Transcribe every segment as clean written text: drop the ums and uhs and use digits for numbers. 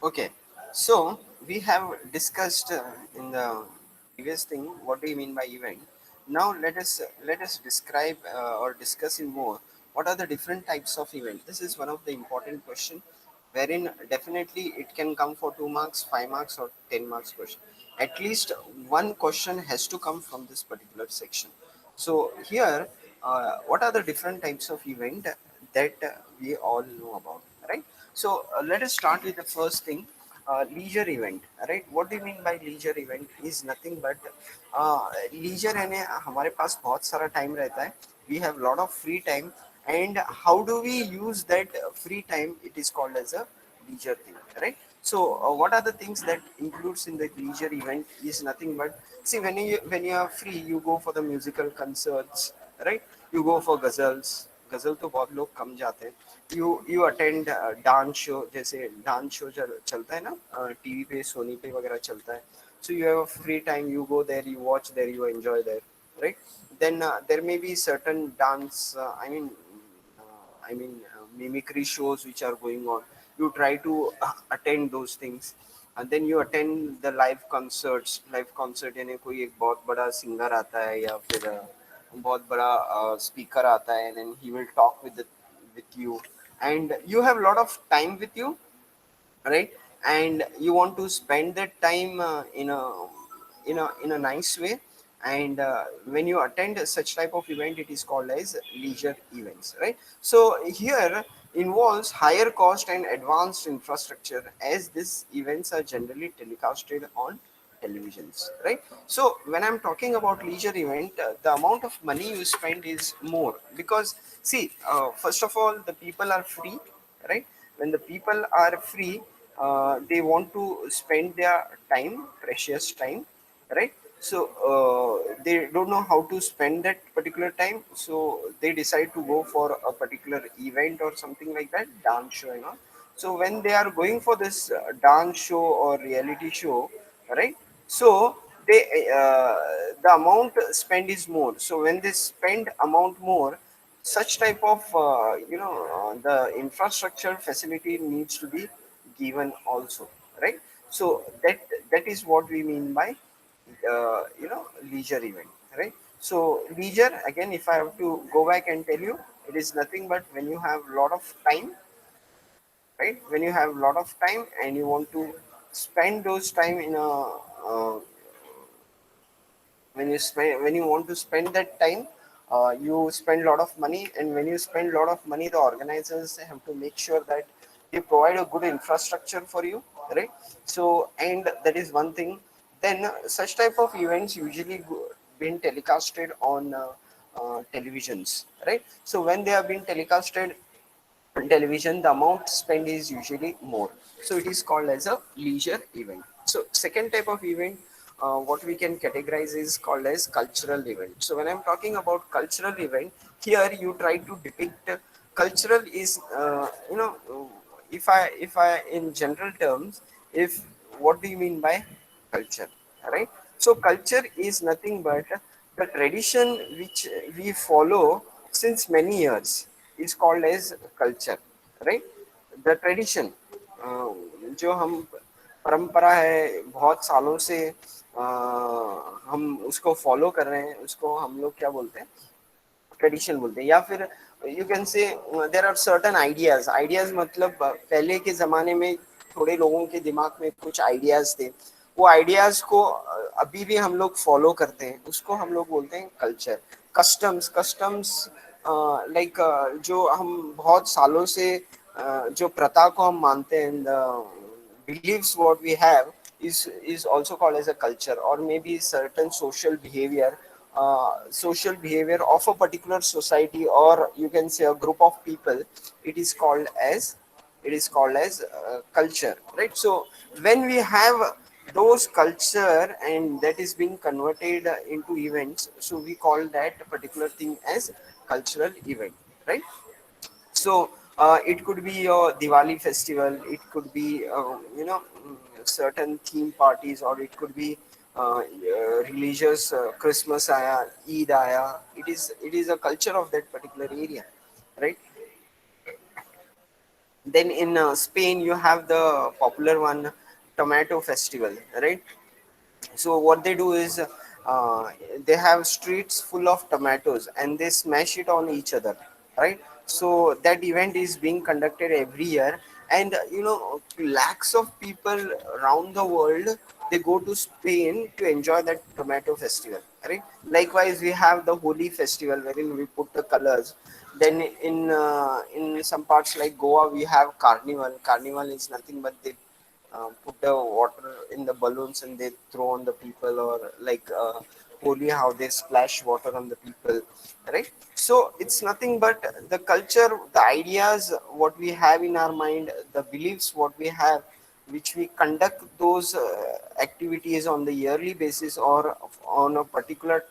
Okay, so we have discussed in the previous thing what do you mean by event. Now let us describe or discuss in more what are the different types of event. This is one of the important question, wherein definitely it can come for 2 marks, 5 marks, or 10 marks question. At least one question has to come from this particular section. So here, what are the different types of event that we all know about, right? So let us start with the first thing, leisure event, right? What do you mean by leisure event? Is nothing but leisure यानी हमारे पास बहुत सारा time रहता है. We have lot of free time, and how do we use that free time? It is called as a leisure thing, right? So what are the things that includes in the leisure event? Is nothing but, see, when you are free, you go for the musical concerts, right? You go for ghazals. गजल तो बहुत लोग कम जाते हैं. You attend dance show, जैसे dance show चलता है ना, टीवी पे, सोनी पे वगैरह चलता है. So you have a free time, you go there, you watch there, you enjoy there, right? Then there may be certain dance, mimicry shows which are going on. You try to attend those things, and then you attend the live concerts. Live concert यानी कोई एक बहुत बड़ा singer आता है, या फिर बहुत बड़ा स्पीकर आता है, and then he will talk with you, and you have a lot of time with you, right? And you want to spend that time in a nice way. And when you attend such type of event, it is called as leisure events, right? So here involves higher cost and advanced infrastructure, as these events are generally telecasted on televisions, right? So when I'm talking about leisure event, the amount of money you spend is more, because see, first of all, the people are free, right? When the people are free, they want to spend their time, precious time, right? So they don't know how to spend that particular time, so they decide to go for a particular event or something like that, dance show and all. So when they are going for this dance show or reality show, right? So they the amount spent is more. So when they spend amount more, such type of the infrastructure facility needs to be given also, right? So that is what we mean by leisure event, right? So leisure, again, if I have to go back and tell you, it is nothing but when you have lot of time, right? When you have lot of time and you want to spend those time in a when you want to spend that time, you spend a lot of money, and when you spend a lot of money, the organizers have to make sure that they provide a good infrastructure for you, right? So, and that is one thing. Then such type of events usually been telecasted on televisions, right? So when they have been telecasted on television, the amount spent is usually more. So it is called as a leisure event. So second type of event, what we can categorize is called as cultural event. So when I'm talking about cultural event, here you try to depict cultural is if I in general terms, if what do you mean by culture, right? So culture is nothing but the tradition which we follow since many years is called as culture, right? The tradition, जो हम परंपरा है बहुत सालों से, हम उसको follow कर रहे हैं, उसको हम लोग क्या बोलते हैं, ट्रेडिशन बोलते हैं. या फिर you can say there are certain ideas. Ideas मतलब पहले के ज़माने में थोड़े लोगों के दिमाग में कुछ आइडियाज थे, वो आइडियाज को अभी भी हम लोग फॉलो करते हैं, उसको हम लोग बोलते हैं कल्चर. कस्टम्स लाइक जो हम बहुत सालों से जो प्रथा को हम मानते हैं, beliefs what we have is also called as a culture, or maybe certain social behavior of a particular society, or you can say a group of people. It is called as culture, right? So when we have those culture and that is being converted into events, so we call that particular thing as cultural event, right? So it could be a Diwali festival, it could be certain theme parties, or it could be religious, Christmas आया, Eid आया. It is a culture of that particular area, right? Then in Spain, you have the popular one, tomato festival, right? So what they do is uh, they have streets full of tomatoes and they smash it on each other, right? So that event is being conducted every year, and lakhs of people around the world, they go to Spain to enjoy that tomato festival, right? Likewise, we have the Holi festival wherein we put the colors. Then in some parts like Goa, we have carnival. Carnival is nothing but they put the water in the balloons and they throw on the people, or like Holi, how they splash water on the people, right? So it's nothing but the culture, the ideas, what we have in our mind, the beliefs, what we have, which we conduct those activities on the yearly basis or on a particular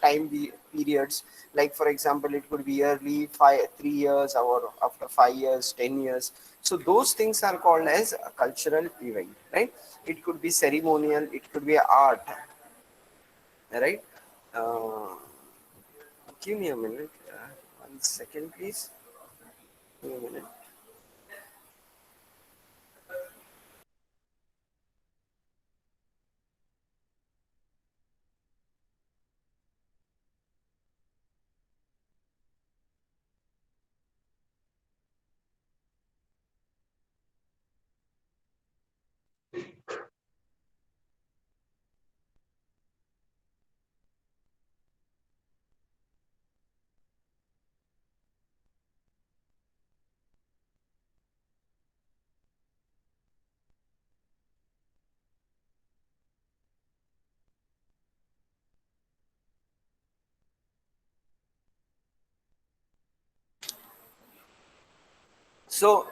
periods. Like for example, it could be yearly, 3 years, or after 5 years, 10 years. So those things are called as a cultural event, right? It could be ceremonial, it could be art, right? uh, Give me a minute, 1 second please. Give me a minute. So,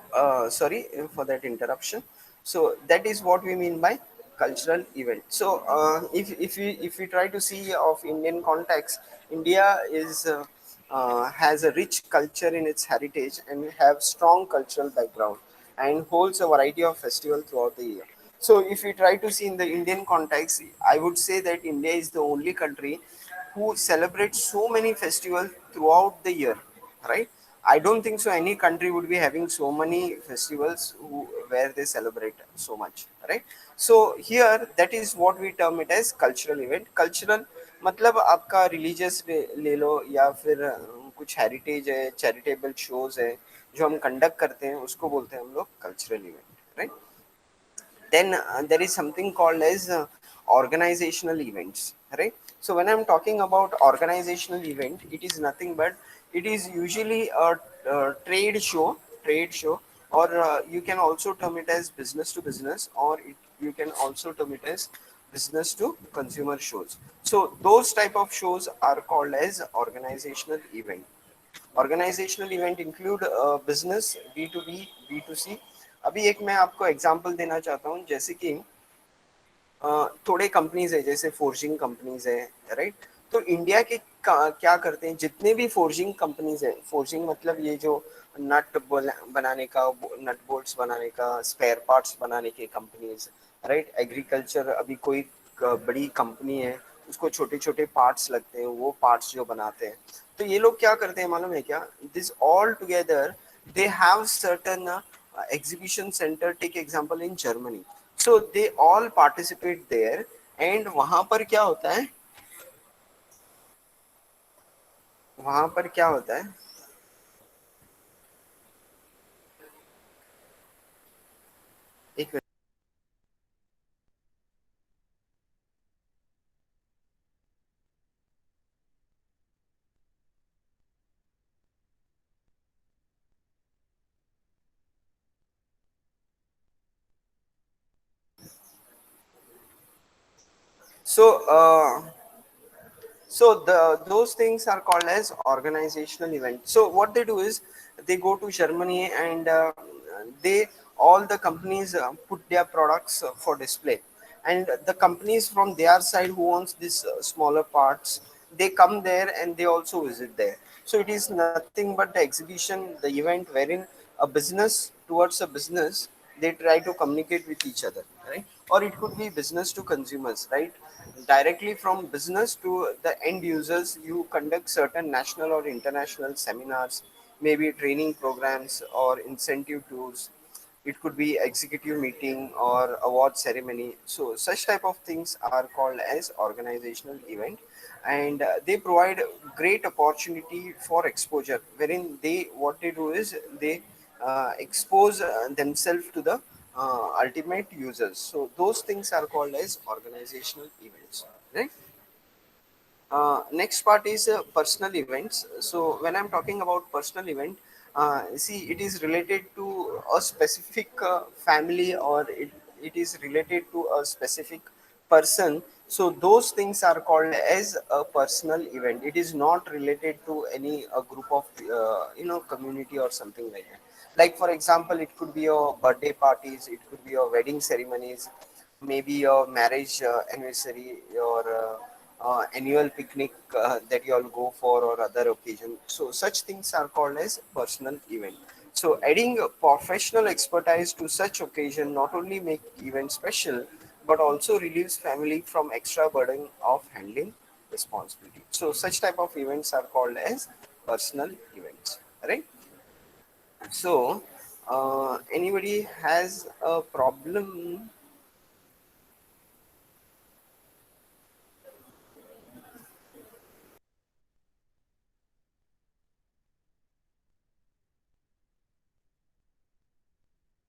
sorry for that interruption. So that is what we mean by cultural event. So, if we try to see of Indian context, India is has a rich culture in its heritage and have strong cultural background and holds a variety of festivals throughout the year. So, if we try to see in the Indian context, I would say that India is the only country who celebrates so many festivals throughout the year, right? I don't think so any country would be having so many festivals where they celebrate so much, right? So here, that is what we term it as cultural event. Cultural मतलब आपका religious ले लो, या फिर कुछ heritage है, charitable shows है जो हम conduct करते हैं, उसको बोलते हैं हम लोग cultural event, right? Then there is something called as organizational events, right? So when I'm talking about organizational event, it is nothing but it is usually a trade show, or you can also term it as business to business, or you can also term it as business to consumer shows. So those type of shows are called as organizational event. Organizational event include business, B to B, B to C. अभी एक मैं आपको example देना चाहता हूँ, जैसे कि थोड़े कंपनीज है, जैसे फोर्जिंग कंपनीज है, राइट? तो इंडिया के क्या करते हैं, जितने भी फोर्जिंग कंपनीज है, फोर्जिंग मतलब ये जो बनाने का, नट बोल्ट्स बनाने का, स्पेयर पार्ट्स बनाने के कंपनीज, राइट? एग्रीकल्चर, अभी कोई बड़ी कंपनी है, उसको छोटे छोटे पार्ट्स लगते हैं, वो पार्ट्स जो बनाते हैं, तो ये लोग क्या करते हैं मालूम है क्या? This all together they have certain exhibition centre. Take example in Germany. So they all participate there, and वहां पर क्या होता है, एक सो so those things are called as organizational events. So what they do is they go to Germany, and they all the companies put their products for display, and the companies from their side who owns these smaller parts, they come there and they also visit there. So it is nothing but the exhibition, the event wherein a business towards a business, they try to communicate with each other, right? Or it could be business to consumers, right? Directly from business to the end users, you conduct certain national or international seminars, maybe training programs or incentive tours, it could be executive meeting or award ceremony. So such type of things are called as organizational event, and they provide great opportunity for exposure, wherein they what they do is they expose themselves to the ultimate users. So those things are called as organizational events, right? Next part is personal events. So when I'm talking about personal event, see, it is related to a specific family, or it is related to a specific person. So those things are called as a personal event. It is not related to any a group of community or something like that. Like for example, it could be your birthday parties, it could be your wedding ceremonies, maybe your marriage anniversary, your annual picnic that you all go for, or other occasion. So such things are called as personal event. So adding professional expertise to such occasion not only make event special, but also relieves family from extra burden of handling responsibility. So such type of events are called as personal events, right? So anybody has a problem